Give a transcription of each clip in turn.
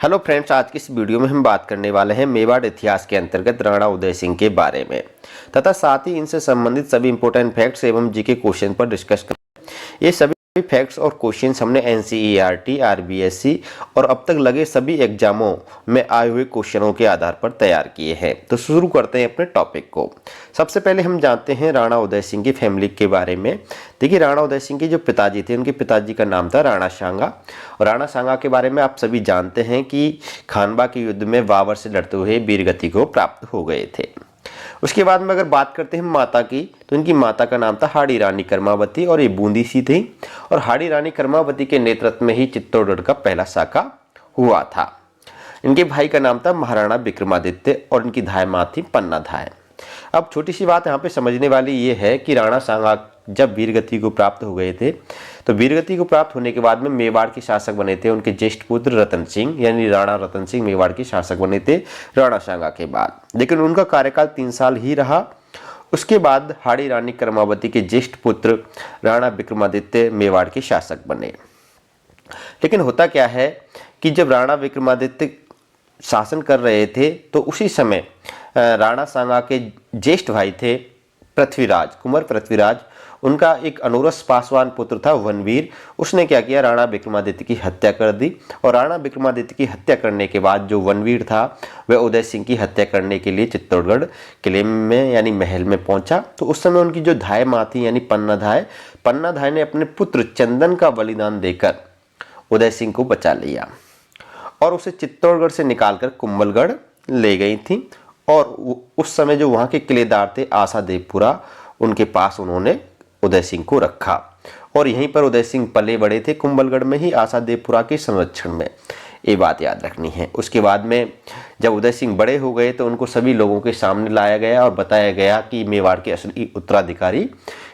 Hello friends, आज की इस वीडियो में हम बात करने वाले हैं मेवाड़ इतिहास के अंतर्गत राणा उदय सिंह के बारे में तथा साथ ही इनसे संबंधित सभी इंपॉर्टेंट फैक्ट्स एवं जीके क्वेश्चन पर डिस्कस करेंगे। ये सभी फैक्ट्स और क्वेश्चंस हमने एनसीईआरटी, आरबीएससी और अब तक लगे सभी एग्जामों में आए हुए क्वेश्चनों के आधार पर तैयार किए हैं। तो शुरू करते हैं अपने टॉपिक को। सबसे पहले हम जानते हैं राणा उदय सिंह की फैमिली के बारे में। देखिए, राणा उदय सिंह के जो पिताजी थे, उनके पिताजी का नाम था राणा सांगा। और राणा सांगा के बारे में आप सभी जानते हैं कि खानवा के युद्ध में बाबर से लड़ते हुए वीरगति को प्राप्त हो गए थे। उसके बाद में अगर बात करते हैं माता की, तो इनकी माता का नाम था हाड़ी रानी कर्मावती और ये बूंदी सी थी। और हाड़ी रानी कर्मावती के नेतृत्व में ही चित्तौड़गढ़ का पहला साका हुआ था। इनके भाई का नाम था महाराणा विक्रमादित्य और इनकी धाय मां थी पन्ना धाय। अब छोटी सी बात यहाँ पे समझने वाली ये है कि राणा सांगा जब वीरगति को प्राप्त हो गए थे, तो वीरगति को प्राप्त होने के बाद में मेवाड़ के शासक बने थे उनके ज्येष्ठ पुत्र रतन सिंह, यानी राणा रतन सिंह मेवाड़ के शासक बने थे राणा सांगा के बाद। लेकिन उनका कार्यकाल 3 साल ही रहा। उसके बाद हाड़ी रानी कर्मावती के ज्येष्ठ पुत्र राणा विक्रमादित्य मेवाड़ के शासक बने। लेकिन होता क्या है कि जब राणा विक्रमादित्य शासन कर रहे थे, तो उसी समय राणा सांगा के ज्येष्ठ भाई थे पृथ्वीराज, कुंवर पृथ्वीराज। उनका एक अनुरस पासवान पुत्र था वनवीर। उसने क्या किया, राणा विक्रमादित्य की हत्या कर दी। और राणा विक्रमादित्य की हत्या करने के बाद जो वनवीर था वह उदय सिंह की हत्या करने के लिए चित्तौड़गढ़ किले में यानी महल में पहुंचा। तो उस समय उनकी जो धाय मां थी यानी पन्ना धाय ने अपने पुत्र चंदन का बलिदान देकर उदय सिंह को बचा लिया और उसे चित्तौड़गढ़ से निकालकर कुंभलगढ़ ले गई थी। और उस समय जो वहाँ के किलेदार थे आशा देवपुरा, उनके पास उन्होंने उदय सिंह को रखा और यहीं पर उदय सिंह पले बड़े थे, कुंभलगढ़ में ही आशा देवपुरा के संरक्षण में। ये बात याद रखनी है। उसके बाद में जब उदय सिंह बड़े हो गए तो उनको सभी लोगों के सामने लाया गया और बताया गया कि मेवाड़ के असली उत्तराधिकारी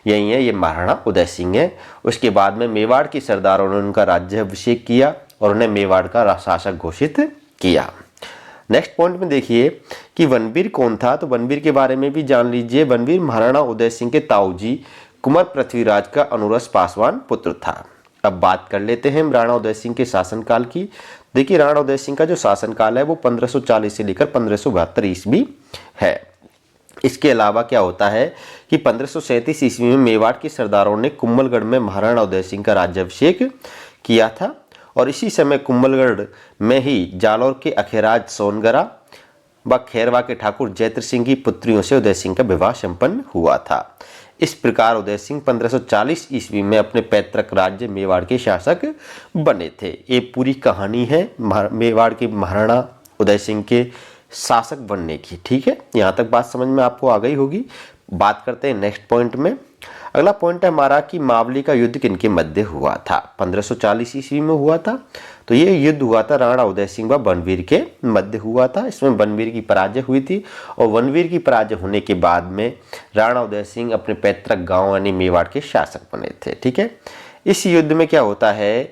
यही है, ये महाराणा उदय सिंह है। उसके बाद में मेवाड़ के सरदारों ने उनका राज्याभिषेक किया और उन्हें मेवाड़ का शासक घोषित किया। नेक्स्ट पॉइंट में देखिए कि वनवीर कौन था, तो वनवीर के बारे में भी जान लीजिए। वनवीर महाराणा उदय सिंह के ताऊजी कुंवर पृथ्वीराज का अनुरस पासवान पुत्र था। अब बात कर लेते हैं राणा उदय सिंह के शासनकाल की। देखिए, राणा उदय सिंह का जो शासनकाल है वो 1540 से लेकर 1572 ईस्वी है। इसके अलावा क्या होता है कि 1537 ईस्वी में मेवाड़ के सरदारों ने कुंभलगढ़ में महाराणा उदय सिंह का राज्याभिषेक किया था। और इसी समय कुंभलगढ़ में ही जालौर के अखेराज सोनगरा व खैरवा के ठाकुर जैत्र सिंह की पुत्रियों से उदय सिंह का विवाह संपन्न हुआ था। इस प्रकार उदय सिंह 1540 ईस्वी में अपने पैतृक राज्य मेवाड़ के शासक बने थे। ये पूरी कहानी है मेवाड़ के महाराणा उदय सिंह के शासक बनने की। ठीक है, यहाँ तक बात समझ में आपको आ गई होगी। बात करते हैं नेक्स्ट पॉइंट में। अगला पॉइंट है हमारा कि मावली का युद्ध किनके मध्य हुआ था। 1540 ईस्वी में हुआ था। तो ये युद्ध हुआ था राणा उदय सिंह व बनवीर के मध्य हुआ था। इसमें बनवीर की पराजय हुई थी और बनवीर की पराजय होने के बाद में राणा उदय सिंह अपने पैतृक गांव यानी मेवाड़ के शासक बने थे। ठीक है, इस युद्ध में क्या होता है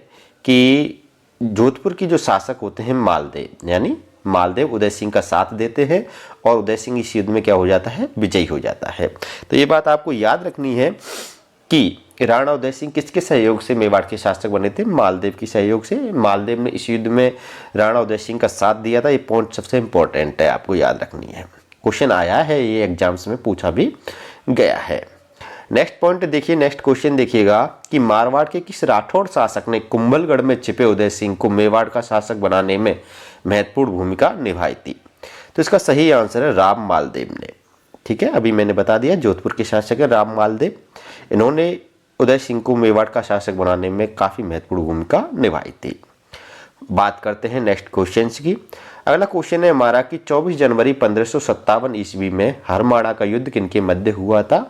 कि जोधपुर की जो शासक होते हैं मालदेव, यानी मालदेव उदय सिंह का साथ देते हैं और उदय सिंह इस युद्ध में क्या हो जाता है, विजयी हो जाता है। तो ये बात आपको याद रखनी है कि राणा उदय सिंह किसके सहयोग से मेवाड़ के शासक बने थे, मालदेव के सहयोग से। मालदेव ने इस युद्ध में राणा उदय सिंह का साथ दिया था। ये पॉइंट सबसे इंपॉर्टेंट है, आपको याद रखनी है। क्वेश्चन आया है, ये एग्जाम्स में पूछा भी गया है। नेक्स्ट पॉइंट देखिए, नेक्स्ट क्वेश्चन देखिएगा कि मारवाड़ के किस राठौड़ शासक ने कुंभलगढ़ में छिपे उदय सिंह को मेवाड़ का शासक बनाने में महत्वपूर्ण भूमिका निभाई थी। तो इसका सही आंसर है राम मालदेव ने। ठीक है, अभी मैंने बता दिया जोधपुर के शासक है राम मालदेव। इन्होंने उदय सिंह को मेवाड़ का शासक बनाने में काफी महत्वपूर्ण भूमिका निभाई थी। बात करते हैं नेक्स्ट क्वेश्चन की। अगला क्वेश्चन है हमारा कि 24 जनवरी 1557 ईस्वी में हरमाड़ा का युद्ध किनके मध्य हुआ था।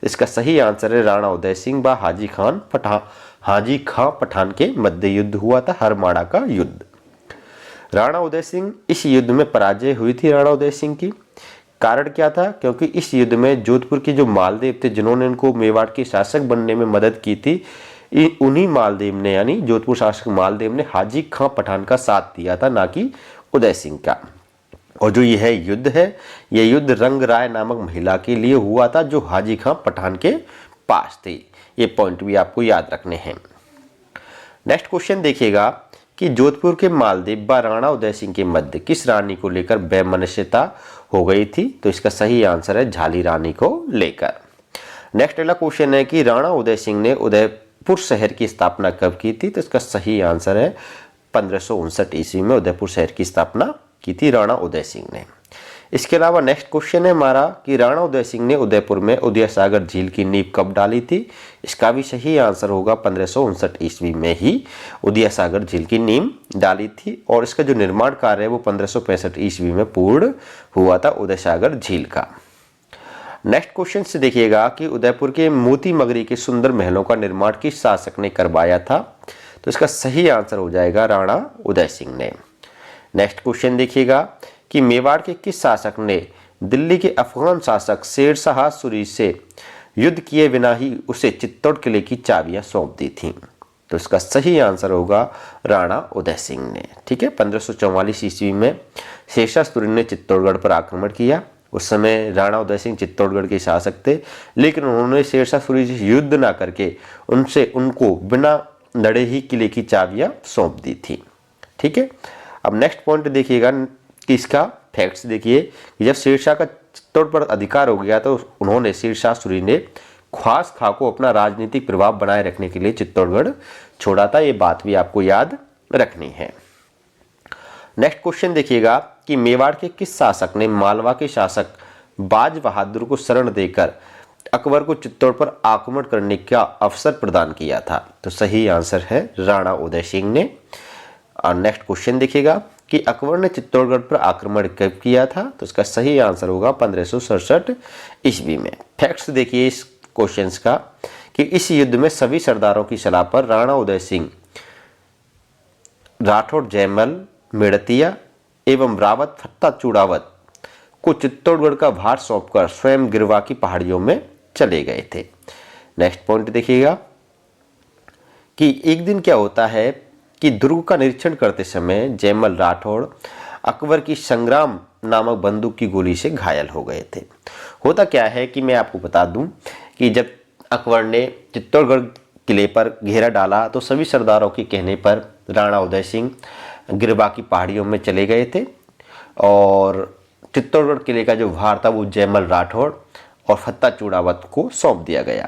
इसका सही आंसर है राणा उदय सिंह व हाजी खां पठान के मध्य युद्ध हुआ था, हरमाड़ा का युद्ध। राणा उदय सिंह इस युद्ध में पराजय हुई थी राणा उदय सिंह की। कारण क्या था, क्योंकि इस युद्ध में जोधपुर के जो मालदेव थे जिन्होंने इनको मेवाड़ के शासक बनने में मदद की थी, उन्हीं मालदेव ने यानी जोधपुर शासक मालदेव ने हाजी खां पठान का साथ दिया था, ना कि उदय सिंह का। और जो यह युद्ध है, यह युद्ध रंग राय नामक महिला के लिए हुआ था जो हाजी खां पठान के पास थी। ये पॉइंट भी आपको याद रखने हैं। नेक्स्ट क्वेश्चन देखिएगा कि जोधपुर के मालदीव व राणा उदय सिंह के मध्य किस रानी को लेकर वैमनस्यता हो गई थी? तो इसका सही आंसर है झाली रानी को लेकर। नेक्स्ट अगला क्वेश्चन है कि राणा उदय सिंह ने उदयपुर शहर की स्थापना कब की थी? तो इसका सही आंसर है 1559 ईस्वी में उदयपुर शहर की स्थापना की थी राणा उदय सिंह ने। इसके अलावा नेक्स्ट क्वेश्चन है हमारा कि राणा उदय सिंह ने उदयपुर में उदय सागर झील की नींव कब डाली थी? इसका भी सही आंसर होगा 1559 ईस्वी में ही उदय सागर झील की नींव डाली थी और इसका जो निर्माण कार्य है वो 1565 ईस्वी में पूर्ण हुआ था उदय सागर झील का। नेक्स्ट क्वेश्चन से देखिएगा कि उदयपुर के मोती मगरी के सुंदर महलों का निर्माण किस शासक ने करवाया था? तो इसका सही आंसर हो जाएगा राणा उदय सिंह ने। नेक्स्ट क्वेश्चन देखिएगा कि मेवाड़ के किस शासक ने दिल्ली के अफगान शासक शेर शाह सूरी से युद्ध किए बिना ही उसे चित्तौड़ किले की चाबियां सौंप दी थीं? तो इसका सही आंसर होगा राणा उदय सिंह ने। ठीक है, 1544 ईस्वी में शेर शाह सूरी ने चित्तौड़गढ़ पर आक्रमण किया। उस समय राणा उदय सिंह चित्तौड़गढ़ के शासक थे, लेकिन उन्होंने शेर शाह सूरी से युद्ध ना करके उनको बिना लड़े ही किले की चाबियां सौंप दी थी। ठीक है, अब नेक्स्ट पॉइंट देखिएगा कि इसका फैक्ट्स देखिए कि जब शेरशाह का चित्तौड़ पर अधिकार हो गया तो उन्होंने शेर शाह सूरी ने ख्वास खां को अपना राजनीतिक प्रभाव बनाए रखने के लिए चित्तौड़गढ़ छोड़ा था। ये बात भी आपको याद रखनी है। नेक्स्ट क्वेश्चन देखिएगा कि मेवाड़ के किस शासक ने मालवा के शासक बाज बहादुर को शरण देकर अकबर को चित्तौड़ पर आक्रमण करने का अवसर प्रदान किया था? तो सही आंसर है राणा उदय सिंह ने। और नेक्स्ट क्वेश्चन देखिएगा कि अकबर ने चित्तौड़गढ़ पर आक्रमण कब किया था? तो इसका सही आंसर होगा 1567 ईस्वी में। फैक्ट्स देखिए इस क्वेश्चंस का कि इस युद्ध में सभी सरदारों की सलाह पर राणा उदय सिंह राठौड़ जयमल मेड़तिया एवं रावत फत्ता चूड़ावत को चित्तौड़गढ़ का भार सौंपकर स्वयं गिरवा की पहाड़ियों में चले गए थे। नेक्स्ट पॉइंट देखिएगा कि एक दिन क्या होता है कि दुर्ग का निरीक्षण करते समय जयमल राठौड़ अकबर की संग्राम नामक बंदूक की गोली से घायल हो गए थे। होता क्या है कि मैं आपको बता दूं कि जब अकबर ने चित्तौड़गढ़ किले पर घेरा डाला तो सभी सरदारों के कहने पर राणा उदय सिंह गिरवा की पहाड़ियों में चले गए थे और चित्तौड़गढ़ किले का जो भार था वो जयमल राठौड़ और फत्ता चूड़ावत को सौंप दिया गया।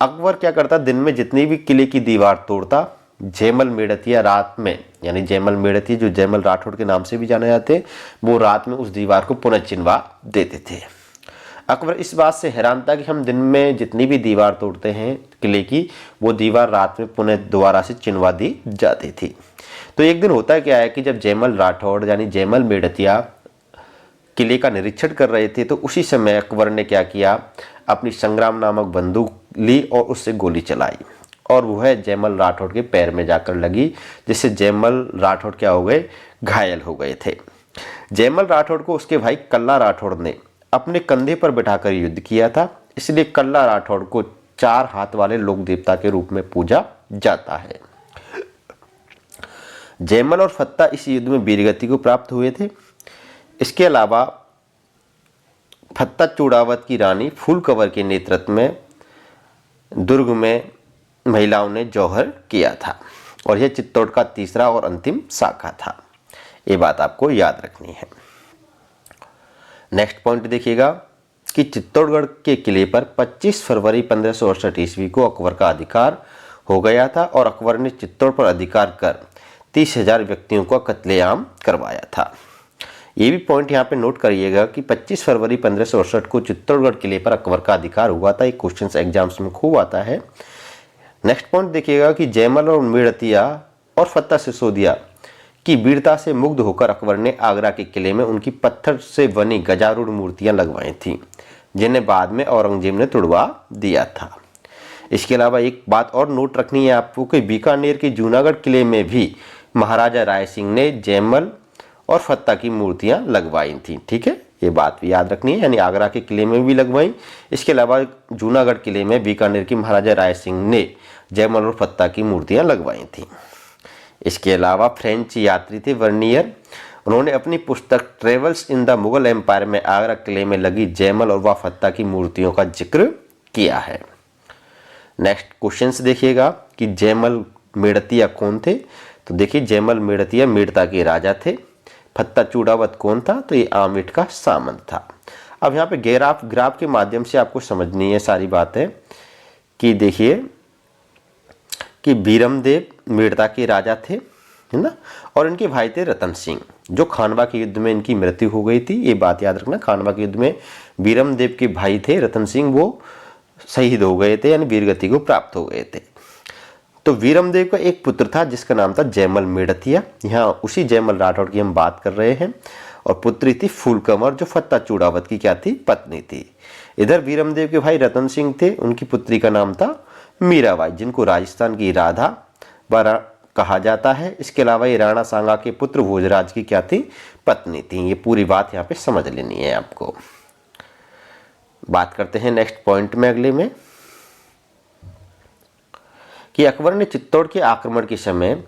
अकबर क्या करता, दिन में जितनी भी किले की दीवार तोड़ता, जयमल मेड़तिया रात में, यानी जयमल मेड़तिया जो जयमल राठौड़ के नाम से भी जाने जाते, वो रात में उस दीवार को पुनः चिनवा देते थे। अकबर इस बात से हैरान था कि हम दिन में जितनी भी दीवार तोड़ते हैं किले की, वो दीवार रात में पुनः दोबारा से चिनवा दी जाती थी। तो एक दिन होता क्या है कि जब जयमल राठौड़ यानी जयमल मेड़तिया किले का निरीक्षण कर रहे थे तो उसी समय अकबर ने क्या किया, अपनी संग्राम नामक बंदूक ली और उससे गोली चलाई और वह जयमल राठौड़ के पैर में जाकर लगी, जिससे जयमल राठौड़ क्या हो गए, घायल हो गए थे। जयमल राठौड़ को उसके भाई कल्ला राठौड़ ने अपने कंधे पर बिठाकर युद्ध किया था, इसलिए कल्ला राठौड़ को 4 हाथ वाले लोक देवता के रूप में पूजा जाता है। जयमल और फत्ता इस युद्ध में वीरगति को प्राप्त हुए थे। इसके अलावा फत्ता चूड़ावत की रानी फूल कंवर के नेतृत्व में दुर्ग में महिलाओं ने जौहर किया था और यह चित्तौड़ का तीसरा और अंतिम शाखा था। ये बात आपको याद रखनी है। नेक्स्ट पॉइंट देखिएगा कि चित्तौड़गढ़ के किले पर 25 फरवरी 1568 ईस्वी को अकबर का अधिकार हो गया था और अकबर ने चित्तौड़ पर अधिकार कर 30,000 व्यक्तियों का कत्लेआम करवाया था। ये भी पॉइंट यहाँ पे नोट करिएगा कि 25 फरवरी 1568 को चित्तौड़गढ़ किले पर अकबर का अधिकार हुआ था। एक क्वेश्चन एग्जाम्स में खूब आता है। नेक्स्ट पॉइंट देखिएगा कि जयमल और मेड़तिया और फत्ता सिसोदिया की वीरता से मुग्ध होकर अकबर ने आगरा के किले में उनकी पत्थर से बनी गजारूढ़ मूर्तियां लगवाई थीं, जिन्हें बाद में औरंगजेब ने तुड़वा दिया था। इसके अलावा एक बात और नोट रखनी है आपको कि बीकानेर के जूनागढ़ किले में भी महाराजा राय सिंह ने जयमल और फत्ता की मूर्तियां लगवाई थी। ठीक है, ये बात भी याद रखनी है, यानी आगरा के किले में भी लगवाई। इसके अलावा जूनागढ़ किले में बीकानेर की महाराजा राय सिंह ने जयमल और फत्ता की मूर्तियां लगवाई थी। इसके अलावा फ्रेंच यात्री थे वर्नियर, उन्होंने अपनी पुस्तक travels in the Mughal empire में आगरा किले में लगी जयमल और व फत्ता की मूर्तियों का जिक्र किया है। नेक्स्ट क्वेश्चन देखिएगा कि जयमल मेड़तिया कौन थे? तो देखिए जयमल मेड़तिया मेड़ता के राजा थे। फत्ता चूड़ावत कौन था? तो ये आमिर का सामंत था। अब यहाँ पे ग्राफ के माध्यम से आपको समझनी है सारी बातें कि देखिए कि बीरमदेव मेड़ता के राजा थे, है ना, और इनके भाई थे रतन सिंह, जो खानवा के युद्ध में इनकी मृत्यु हो गई थी। ये बात याद रखना, खानवा के युद्ध में बीरमदेव के भाई थे रतन सिंह, वो शहीद हो गए थे, यानी वीरगति को प्राप्त हो गए थे। तो वीरमदेव का एक पुत्र था जिसका नाम था जयमल मेड़तिया। यहाँ उसी जयमल राठौड़ की हम बात कर रहे हैं। और पुत्री थी फूलकमर, जो फत्ता चूड़ावत की क्या थी? पत्नी थी। इधर वीरमदेव के भाई रतन सिंह थे, उनकी पुत्री का नाम था मीराबाई, जिनको राजस्थान की राधा बारा कहा जाता है। इसके अलावा ये राणा सांगा के पुत्र भोजराज की क्या थी? पत्नी थी। ये पूरी बात यहाँ पे समझ लेनी है आपको। बात करते हैं नेक्स्ट पॉइंट में, अगले में, कि अकबर ने चित्तौड़ के आक्रमण के समय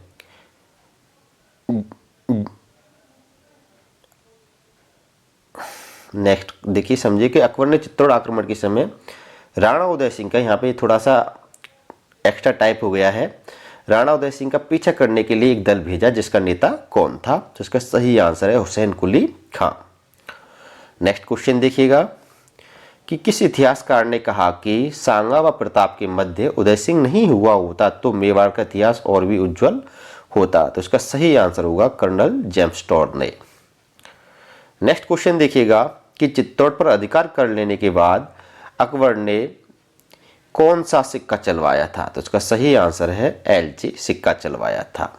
नेक्स्ट देखिए समझिए कि अकबर ने चित्तौड़ आक्रमण के समय राणा उदय सिंह का, यहाँ पे थोड़ा सा एक्स्ट्रा टाइप हो गया है, राणा उदय सिंह का पीछा करने के लिए एक दल भेजा, जिसका नेता कौन था? तो इसका सही आंसर है हुसैन कुली खां। नेक्स्ट क्वेश्चन देखिएगा कि किस इतिहासकार ने कहा कि सांगा व प्रताप के मध्य उदय सिंह नहीं हुआ होता तो मेवाड़ का इतिहास और भी उज्जवल होता? तो इसका सही आंसर होगा कर्नल जेम्स टॉड ने। नेक्स्ट क्वेश्चन देखिएगा कि चित्तौड़ पर अधिकार कर लेने के बाद अकबर ने कौन सा सिक्का चलवाया था? तो इसका सही आंसर है एलची सिक्का चलवाया था।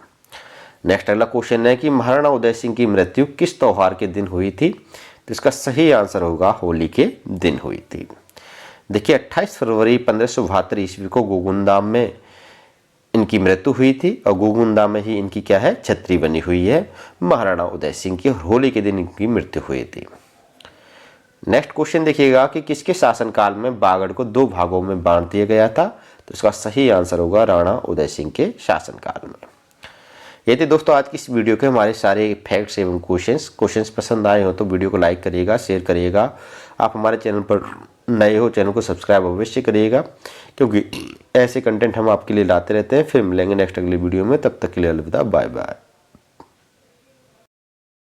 नेक्स्ट अगला क्वेश्चन है कि महाराणा उदय सिंह की मृत्यु किस त्योहार के दिन हुई थी? तो इसका सही आंसर होगा होली के दिन हुई थी। देखिए 28 फरवरी 1572 ईस्वी को गोगुंदा में इनकी मृत्यु हुई थी, और गोगुंदा में ही इनकी क्या है? छतरी बनी हुई है महाराणा उदय सिंह की, और होली के दिन इनकी मृत्यु हुई थी। नेक्स्ट क्वेश्चन देखिएगा कि किसके शासनकाल में बागड़ को 2 भागों में बांट दिया गया था? तो इसका सही आंसर होगा राणा उदय सिंह के शासनकाल में। ये थे दोस्तों आज की इस वीडियो के हमारे सारे फैक्ट्स एवं क्वेश्चंस पसंद आए हो तो वीडियो को लाइक करिएगा, शेयर करिएगा। आप हमारे चैनल पर नए हो, चैनल को सब्सक्राइब अवश्य करिएगा, क्योंकि ऐसे कंटेंट हम आपके लिए लाते रहते हैं। फिर मिलेंगे नेक्स्ट अगली वीडियो में, तब तक के लिए अलविदा, बाय बाय।